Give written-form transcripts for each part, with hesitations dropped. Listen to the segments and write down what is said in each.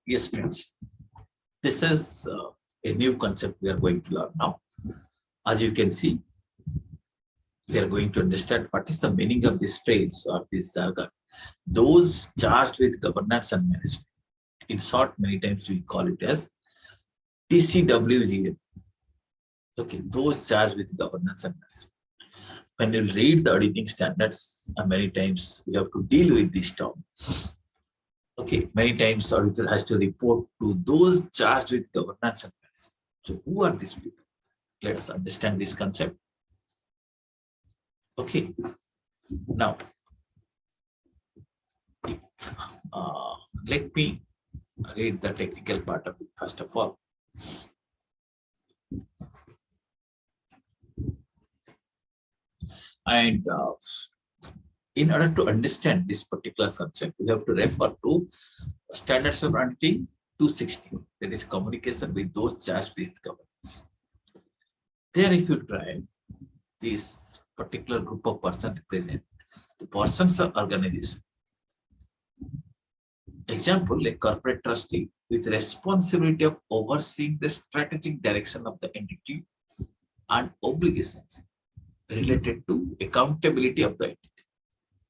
Yes, friends. This is a new concept we are going to learn now. As you can see, we are going to understand what is the meaning of this phrase or this jargon. Those charged with governance and management. In short, many times we call it as TCWGM. Okay, those charged with governance and management. When you read the auditing standards, many times we have to deal with this term. Okay, many times auditor has to report to those charged with governance and management. So who are these people? Let us understand this concept. Okay, now let me read the technical part of it first of all. And in order to understand this particular concept, we have to refer to Standards of Auditing 260, that is communication with those charged with governance. There, if you try this particular group of persons represent the persons of organization. Example, a corporate trustee with responsibility of overseeing the strategic direction of the entity and obligations related to accountability of the entity.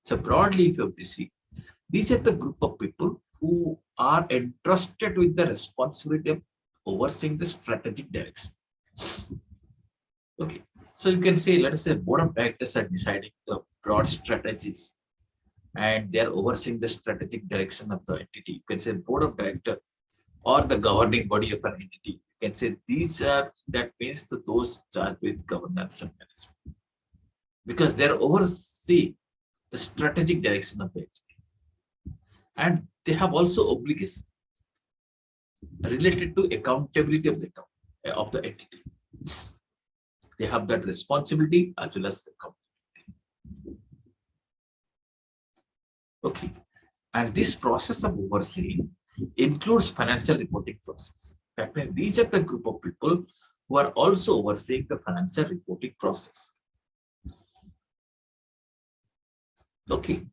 So broadly, if you have to see, these are the group of people who are entrusted with the responsibility of overseeing the strategic direction. Okay, so you can say, let us say, board of directors are deciding the broad strategies and they are overseeing the strategic direction of the entity. You can say board of director or the governing body of an entity. You can say these are, that means to those charged with governance and management, because they are overseeing the strategic direction of the entity, and they have also obligations related to accountability of the entity. They have that responsibility as well as accountability. Okay, and this process of overseeing includes financial reporting process. That means these are the group of people who are also overseeing the financial reporting process. Okay.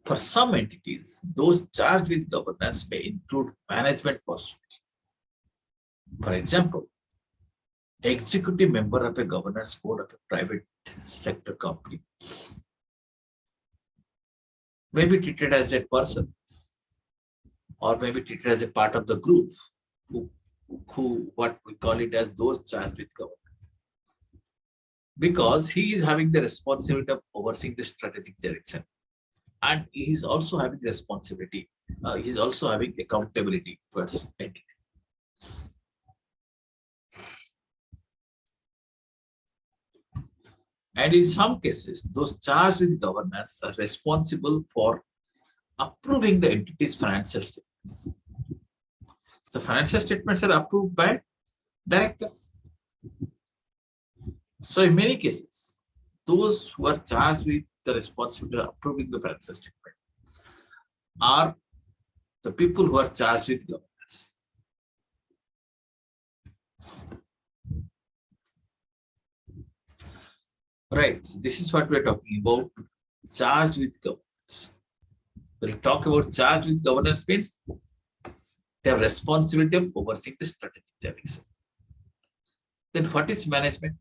For some entities, those charged with governance may include management personnel. For example, executive member of a governance board of a private sector company may be treated as a person or may be treated as a part of the group who what we call it as those charged with governance, because he is having the responsibility of overseeing the strategic direction, and he is also having responsibility, he is also having accountability towards entity. And in some cases, those charged with governance are responsible for approving the entity's financial statements. The financial statements are approved by directors. So in many cases, those who are charged with the responsibility of approving the financial statement are the people who are charged with governance. Right, so this is what we're talking about, charged with governance. When we talk about charged with governance means they have responsibility of overseeing the strategic direction. Then what is management?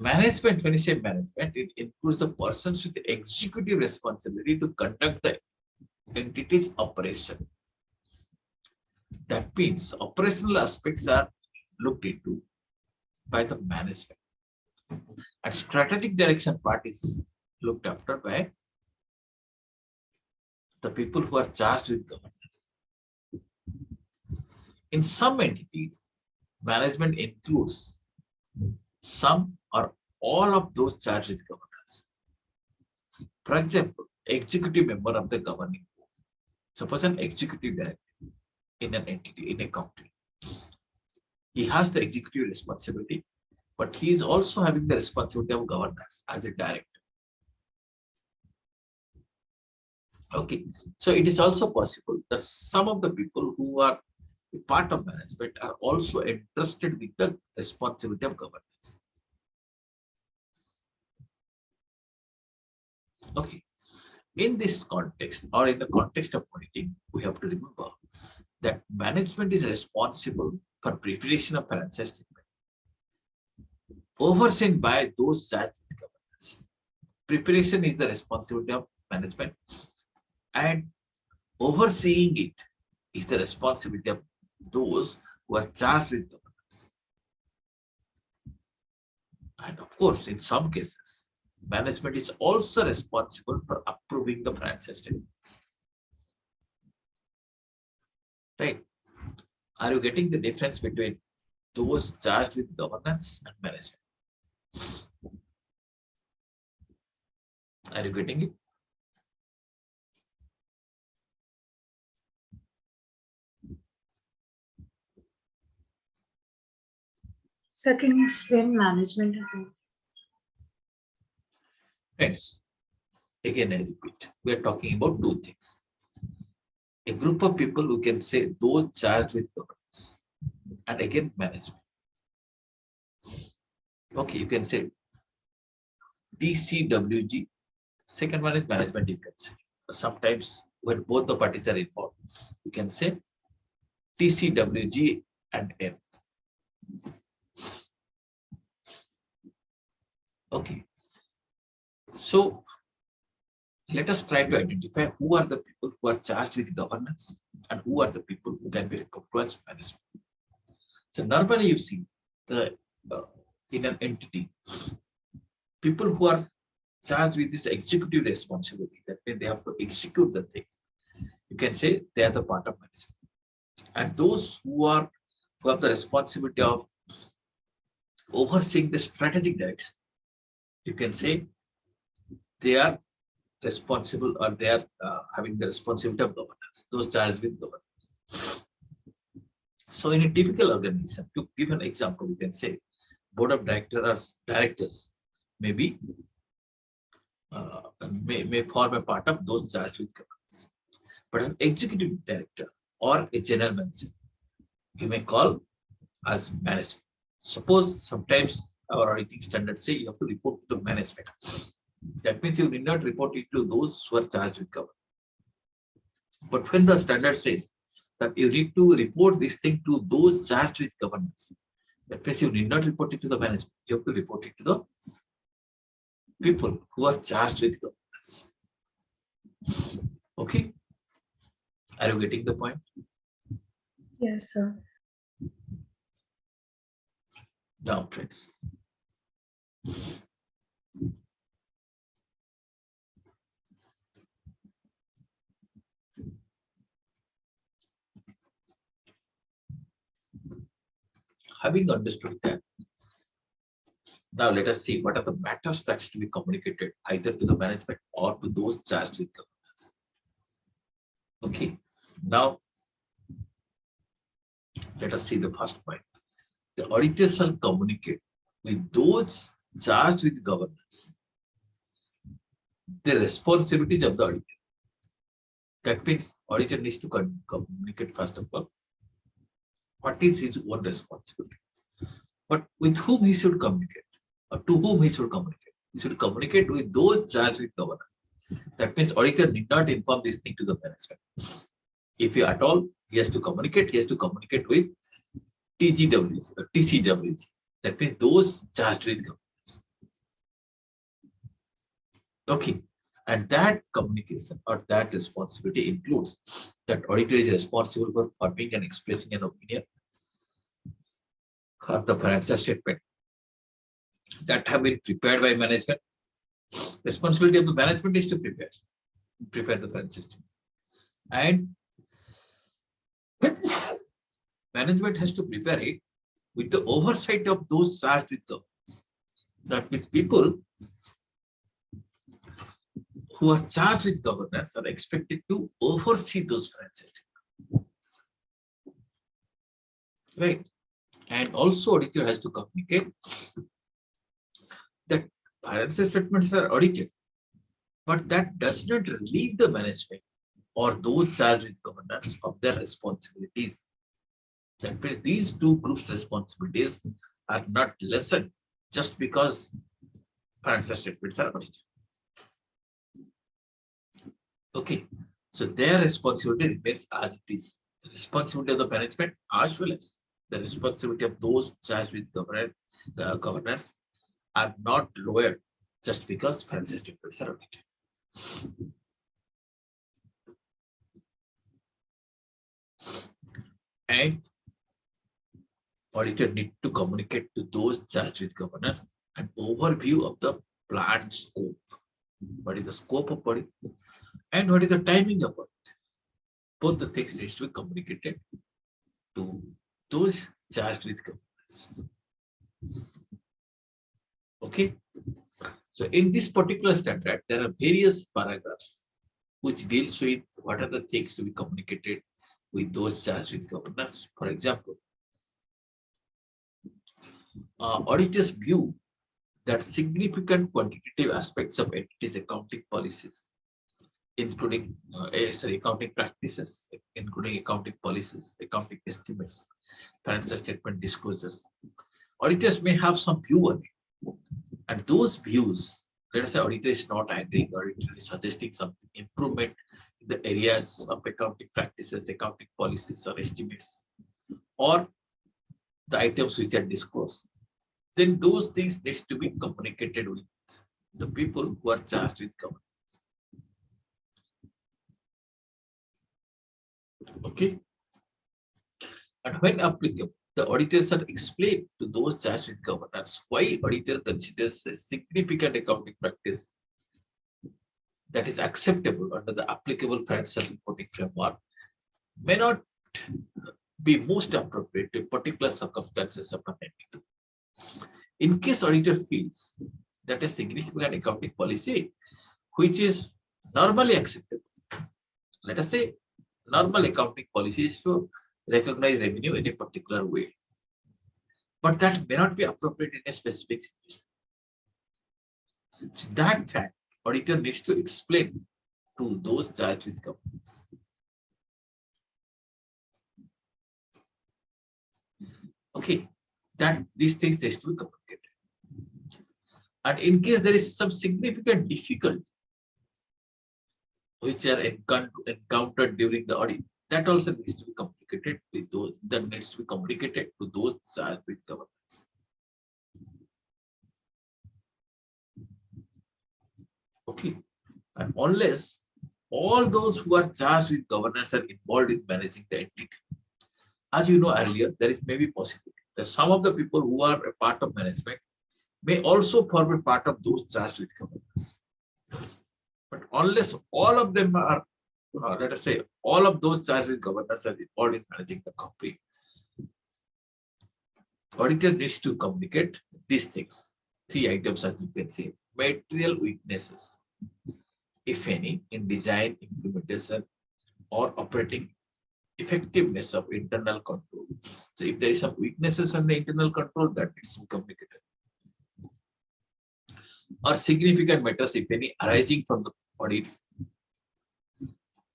Management, when you say management, it includes the persons with the executive responsibility to conduct the entity's operation. That means operational aspects are looked into by the management, and strategic direction part is looked after by the people who are charged with governance. In some entities, management includes some or all of those charged with governance. For example, executive member of the governing board. Suppose an executive director in an entity, in a company. He has the executive responsibility, but he is also having the responsibility of governance as a director. Okay, so it is also possible that some of the people who are a part of management are also entrusted with the responsibility of governance. Okay, In this context, or in the context of auditing, we have to remember that management is responsible for preparation of financial statement, overseen by those charged with governance. Preparation is the responsibility of management, and overseeing it is the responsibility of those who are charged with governance. And of course, in some cases, management is also responsible for approving the financial statement. Right? Are you getting the difference between those charged with governance and management? Are you getting it? So can you explain management again? Friends, again I repeat, we are talking about two things. A group of people who can say those charged with governance, and again management. Okay, you can say TCWG. Second one is management, you can say. Sometimes when both the parties are involved, you can say TCWG and M. Okay. So let us try to identify who are the people who are charged with governance and who are the people who can be referred to as management. So normally you see the in an entity, people who are charged with this executive responsibility, that means they have to execute the thing. You can say they are the part of management. And those who have the responsibility of overseeing the strategic direction, you can say they are responsible, or they are having the responsibility of governance, those charged with governance. So in a typical organization, to give an example, you can say board of directors maybe may form a part of those charged with governance. But an executive director or a general manager, you may call as management. Suppose sometimes our auditing standards say you have to report to the management. That means you need not report it to those who are charged with governance. But when the standard says that you need to report this thing to those charged with governance, that means you need not report it to the management. You have to report it to the people who are charged with governance. Okay? Are you getting the point? Yes, sir. Now, friends. Having understood that, now let us see what are the matters that's to be communicated either to the management or to those charged with governance. Okay, now let us see the first point. The auditor shall communicate with those charged with governance the responsibilities of the auditor. That means auditor needs to communicate first of all what is his own responsibility, but with whom he should communicate, or to whom he should communicate. He should communicate with those charged with governance. That means auditor need not inform this thing to the management. If he at all, he has to communicate with TGWs or TCWs. That means those charged with governance. Okay. And that communication or that responsibility includes that auditor is responsible for forming and expressing an opinion on the financial statement that have been prepared by management. Responsibility of the management is to prepare the financial statement. And management has to prepare it with the oversight of those charged with governance. That means people who are charged with governance are expected to oversee those financial statements. Right? And also auditor has to communicate that financial statements are audited, but that does not relieve the management or those charged with governance of their responsibilities. That means these two groups' responsibilities are not lessened just because financial statements are audited. Okay, so their responsibility remains as it is. The responsibility of the management as well as the responsibility of those charged with governance are not lowered just because financial statements are audited. And auditor need to communicate to those charged with governance an overview of the planned scope. What is the scope of audit and what is the timing of it? Both the things need to be communicated to those charged with governance. Okay. So in this particular standard, there are various paragraphs which deals with what are the things to be communicated with those charged with governance. For example, auditors view that significant quantitative aspects of entities' accounting policies, including accounting practices, including accounting policies, accounting estimates, financial statement disclosures. Auditors may have some view on it, and those views, let us say auditor is not agreeing, auditor is suggesting some improvement in the areas of accounting practices, accounting policies or estimates, or the items which are disclosed, then those things need to be communicated with the people who are charged with governance. Okay. And when applicable, the auditors are explained to those charged with governance why auditor considers a significant accounting practice that is acceptable under the applicable financial reporting framework may not be most appropriate to particular circumstances of an entity. In case auditor feels that a significant accounting policy which is normally acceptable, let us say normal accounting policy is to recognize revenue in a particular way, but that may not be appropriate in a specific situation. So that fact, auditor needs to explain to those charged with governance. Okay, that these things need to be communicated. And in case there is some significant difficulty which are encountered during the audit, that also needs to be communicated with those, that needs to be communicated to those charged with governance. Okay, and unless all those who are charged with governance are involved in managing the entity, as you know earlier, there is maybe possibility that some of the people who are a part of management may also form a part of those charged with governance. But unless all of them are, let us say, all of those charged with governance are involved in managing the company, auditor needs to communicate these things. 3 items, as you can see: material weaknesses, if any, in design, implementation, or operating effectiveness of internal control. So if there is some weaknesses in the internal control, that needs to be communicated. Or significant matters, if any, arising from the audit,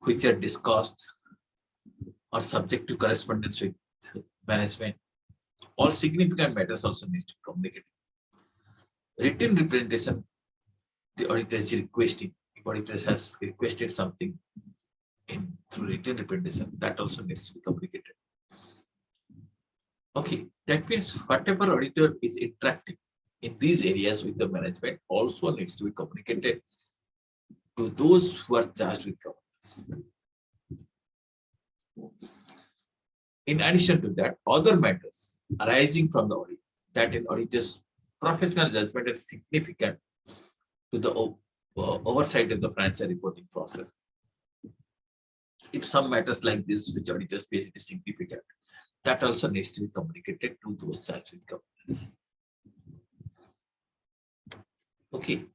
which are discussed or subject to correspondence with management. All significant matters also need to be communicated. Written representation, the auditor is requesting. If auditor has requested something through written representation, that also needs to be communicated. Okay, that means whatever auditor is interacting in these areas with the management also needs to be communicated to those who are charged with governance. In addition to that, other matters arising from the audit, that in auditor's professional judgment is significant to the oversight of the financial reporting process. If some matters like this, which auditors face, is significant, that also needs to be communicated to those charged with governance. Okay.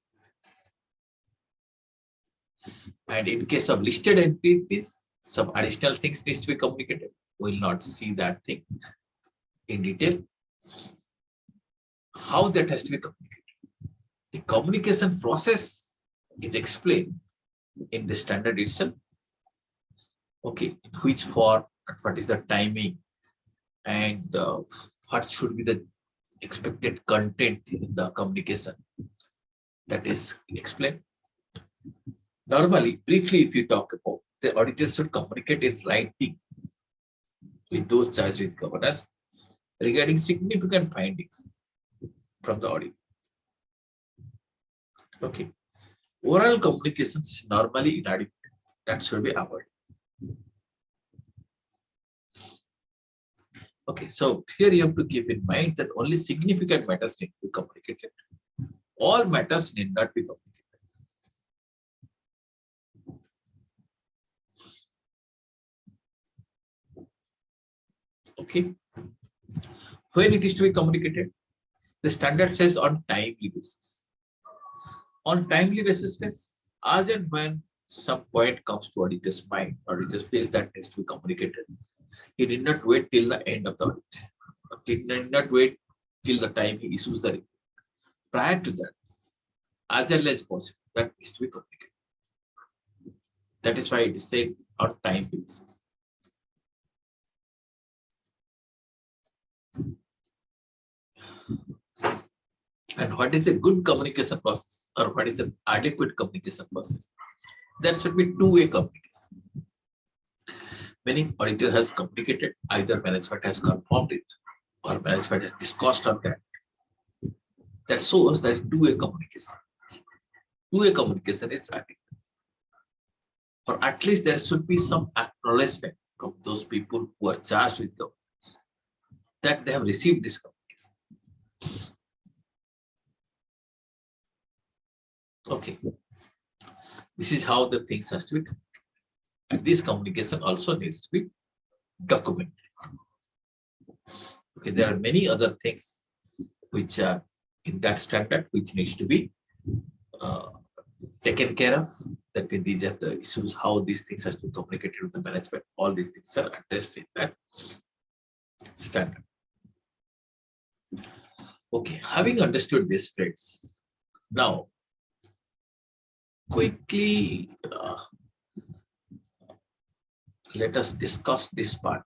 And in case of listed entities, some additional things needs to be communicated. We'll not see that thing in detail. How that has to be communicated. The communication process is explained in the standard itself. Okay, in which form, what is the timing, and what should be the expected content in the communication, that is explained. Normally, briefly, if you talk about, the auditors should communicate in writing with those charged with governance regarding significant findings from the audit. Okay. Oral communication is normally inadequate. That should be avoided. Okay, so here you have to keep in mind that only significant matters need to be communicated. All matters need not be communicated. Okay. When it is to be communicated, the standard says on timely basis. On timely basis means as and when some point comes to auditor's mind, auditor feels that needs to be communicated. He did not wait till the end of the audit. He did not wait till the time he issues the report. Prior to that, as early as possible, that needs to be communicated. That is why it is said on time basis. And what is a good communication process, or what is an adequate communication process? There should be two-way communication. Meaning auditor has communicated, either management has confirmed it or management has discussed on that. That shows there is two-way communication. Two-way communication is adequate. Or at least there should be some acknowledgement from those people who are charged with governance that they have received this communication. Okay. This is how the things has to be. And this communication also needs to be documented. Okay, there are many other things which are in that standard which needs to be taken care of. That these are the issues, how these things has to be communicated with the management. All these things are addressed in that standard. Okay, having understood these traits, now quickly let us discuss this part.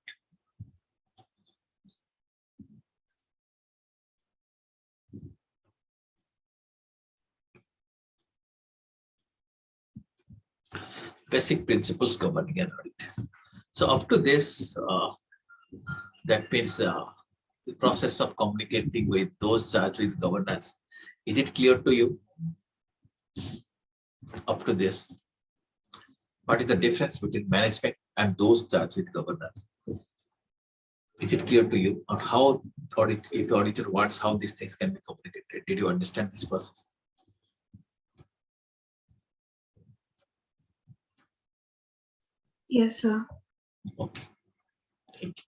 Basic principles governing an audit. So up to this, that means the process of communicating with those charged with governance. Is it clear to you? Up to this, what is the difference between management and those charged with governance? Is it clear to you on how if the auditor wants how these things can be communicated? Did you understand this process? Yes, sir. Okay. Thank you.